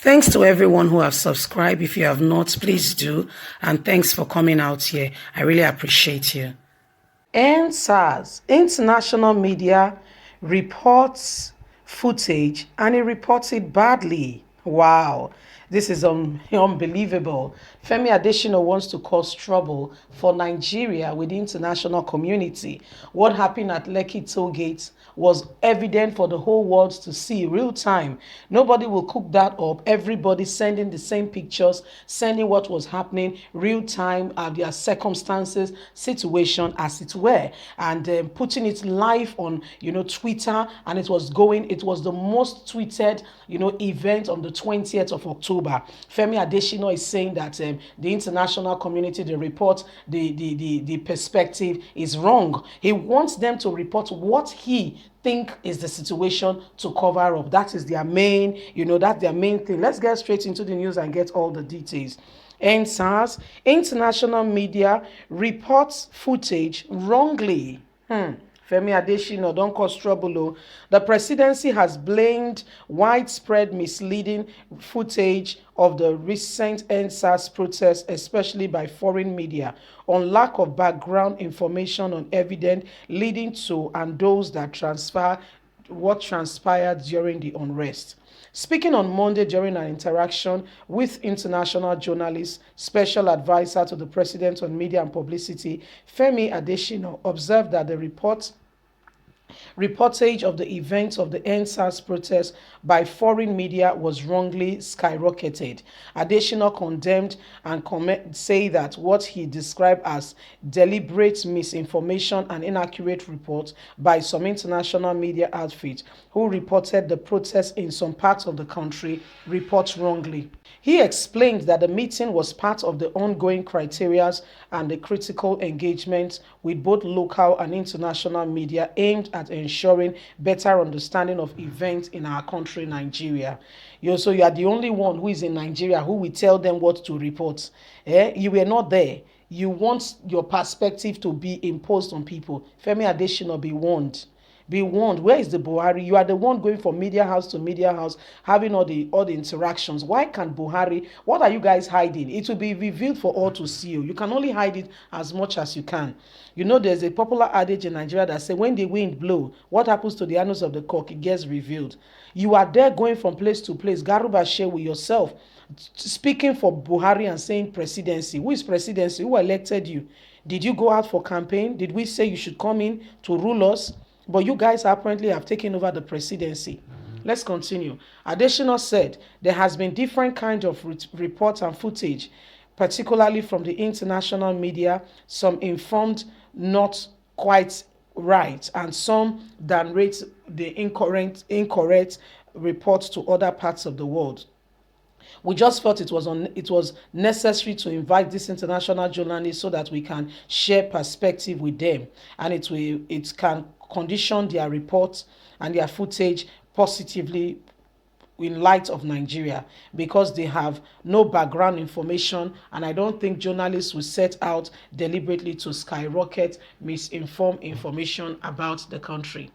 Thanks to everyone who have subscribed. If you have not, please do. And thanks for coming out here. I really appreciate you. And SARS, international media reports footage and it reports it badly. Wow, this is unbelievable. Femi Adesina wants to cause trouble for Nigeria with the international community. What happened at Lekki toll gate was evident for the whole world to see real time. Nobody will cook that up. Everybody sending the same pictures, sending what was happening real time, their circumstances, situation as it were, and putting it live on Twitter, and it was the most tweeted event on the 20th of October. Femi Adesina is saying that the international community, the report, the perspective is wrong. He wants them to report what he think is the situation to cover up. That is their main, that's their main thing. Let's get straight into the news and get all the details. NSAS, international media reports footage wrongly. Femi Adesina don't cause trouble. The presidency has blamed widespread misleading footage of the recent NSAS protests, especially by foreign media, on lack of background information on evidence leading to and those that transfer what transpired during the unrest. Speaking on Monday during an interaction with international journalists, special advisor to the president on media and publicity, Femi Adesina observed that the reportage of the events of the NSAS protest by foreign media was wrongly skyrocketed. Adesina condemned and say that what he described as deliberate misinformation and inaccurate reports by some international media outfits who reported the protests in some parts of the country report wrongly. He explained that the meeting was part of the ongoing criteria and the critical engagement with both local and international media aimed at ensuring better understanding of events in our country, Nigeria. You are the only one who is in Nigeria who will tell them what to report. You were not there. You want your perspective to be imposed on people. Femi Adesina, be warned. Be warned. Where is the Buhari? You are the one going from media house to media house, having all the interactions. Why can't Buhari? What are you guys hiding? It will be revealed for all to see. You can only hide it as much as you can. There's a popular adage in Nigeria that says when the wind blows, what happens to the annals of the cock? It gets revealed. You are there going from place to place. Garuba share with yourself, speaking for Buhari and saying presidency. Who is presidency? Who elected you? Did you go out for campaign? Did we say you should come in to rule us? But you guys apparently have taken over the presidency. Let's continue. Adesina said there has been different kinds of reports and footage, particularly from the international media, some informed not quite right, and some that rate the incorrect reports to other parts of the world. We just felt it was necessary to invite these international journalists so that we can share perspective with them, and it can condition their reports and their footage positively in light of Nigeria, because they have no background information, and I don't think journalists will set out deliberately to skyrocket misinformed information about the country.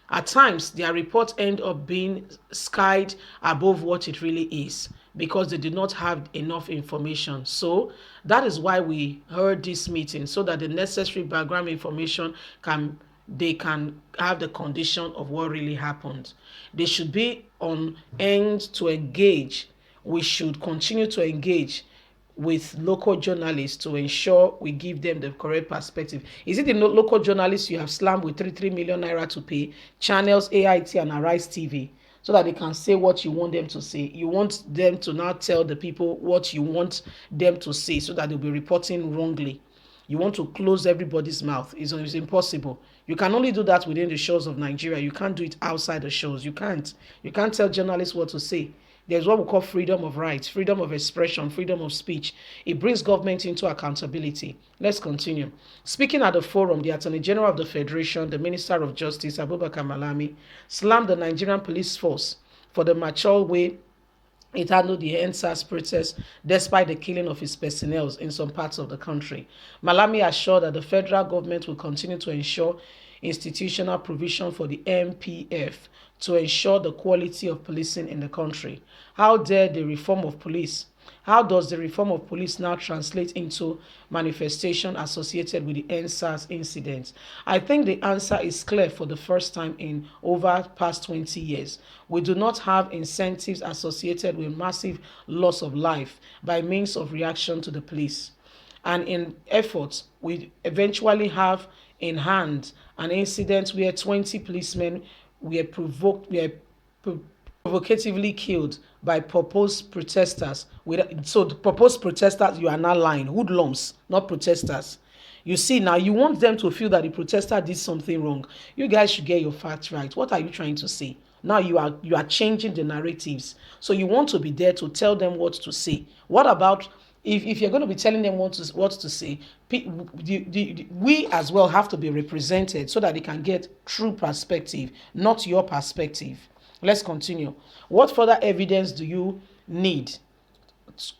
At times, their reports end up being skied above what it really is because they did not have enough information. So that is why we heard this meeting, so that the necessary background information can have the condition of what really happened. They should be on end to engage. We should continue to engage with local journalists to ensure we give them the correct perspective. Is it the local journalists you have slammed with 3 million naira to pay, channels, AIT and Arise TV, so that they can say what you want them to say? You want them to now tell the people what you want them to say so that they'll be reporting wrongly. You want to close everybody's mouth. It's impossible. You can only do that within the shores of Nigeria. You can't do it outside the shores. You can't tell journalists what to say. There's what we call freedom of rights, freedom of expression, freedom of speech. It brings government into accountability. Let's continue. Speaking at the forum, the Attorney General of the Federation, the Minister of Justice, Abubakar Malami, slammed the Nigerian police force for the mature way it handled the NSAS protest despite the killing of its personnel in some parts of the country. Malami assured that the federal government will continue to ensure institutional provision for the MPF to ensure the quality of policing in the country. How dare the reform of police? How does the reform of police now translate into manifestation associated with the NSAS incident? I think the answer is clear for the first time in over past 20 years. We do not have incentives associated with massive loss of life by means of reaction to the police. And in efforts, we eventually have in hand an incident where 20 policemen were provocatively killed by proposed protesters. So the proposed protesters, you are now lying. Hoodlums, not protesters. You see, now you want them to feel that the protester did something wrong. You guys should get your facts right. What are you trying to say? Now you are changing the narratives. So you want to be there to tell them what to say. What about if you're going to be telling them what to say, we as well have to be represented so that they can get true perspective, not your perspective. Let's continue. What further evidence do you need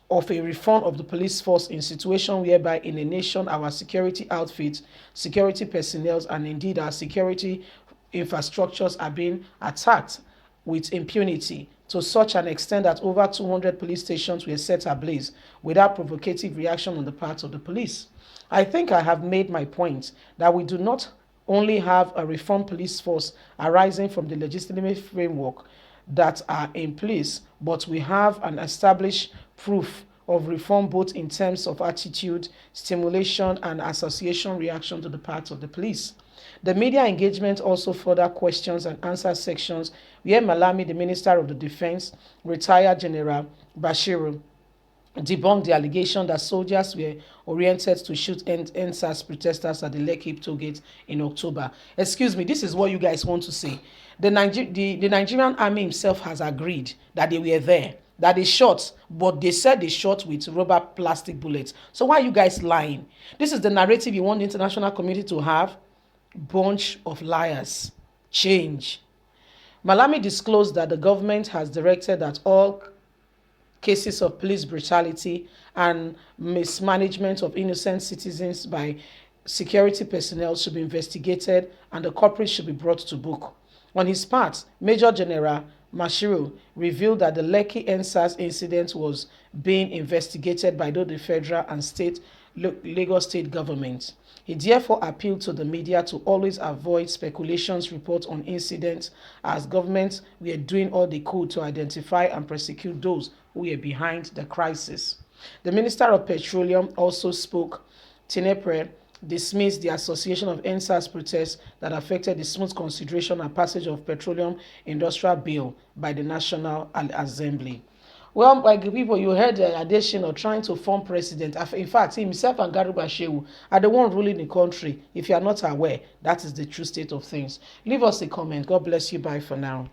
of a reform of the police force in situation whereby in a nation our security outfits, security personnel, and indeed our security infrastructures are being attacked with impunity to such an extent that over 200 police stations were set ablaze without provocative reaction on the part of the police? I think I have made my point that we do not only have a reformed police force arising from the legitimate framework that are in place, but we have an established proof of reform both in terms of attitude, stimulation, and association reaction to the part of the police. The media engagement also further questions and answer sections where Malami, the Minister of the Defense, retired General Bashiru, debunked the allegation that soldiers were oriented to shoot NSAS protesters at the Lekki toll gate in October. Excuse me, this is what you guys want to say. The Nigerian army himself has agreed that they were there, that they shot, but they said they shot with rubber plastic bullets. So why are you guys lying? This is the narrative you want the international community to have? Bunch of liars. Change. Malami disclosed that the government has directed that all cases of police brutality and mismanagement of innocent citizens by security personnel should be investigated and the culprits should be brought to book. On his part, Major General Mashiru revealed that the Lekki NSAS incident was being investigated by both the federal and Lagos state governments. He therefore appealed to the media to always avoid speculations reports on incidents, as governments were doing all they could to identify and prosecute those who were behind the crisis. The Minister of Petroleum also spoke. Tinepre dismissed the association of NSAS protests that affected the smooth consideration and passage of Petroleum Industrial Bill by the National Assembly. Well, my people, you heard Adesina trying to form president. In fact, himself and Garuba Shehu are the one ruling the country. If you are not aware, that is the true state of things. Leave us a comment. God bless you. Bye for now.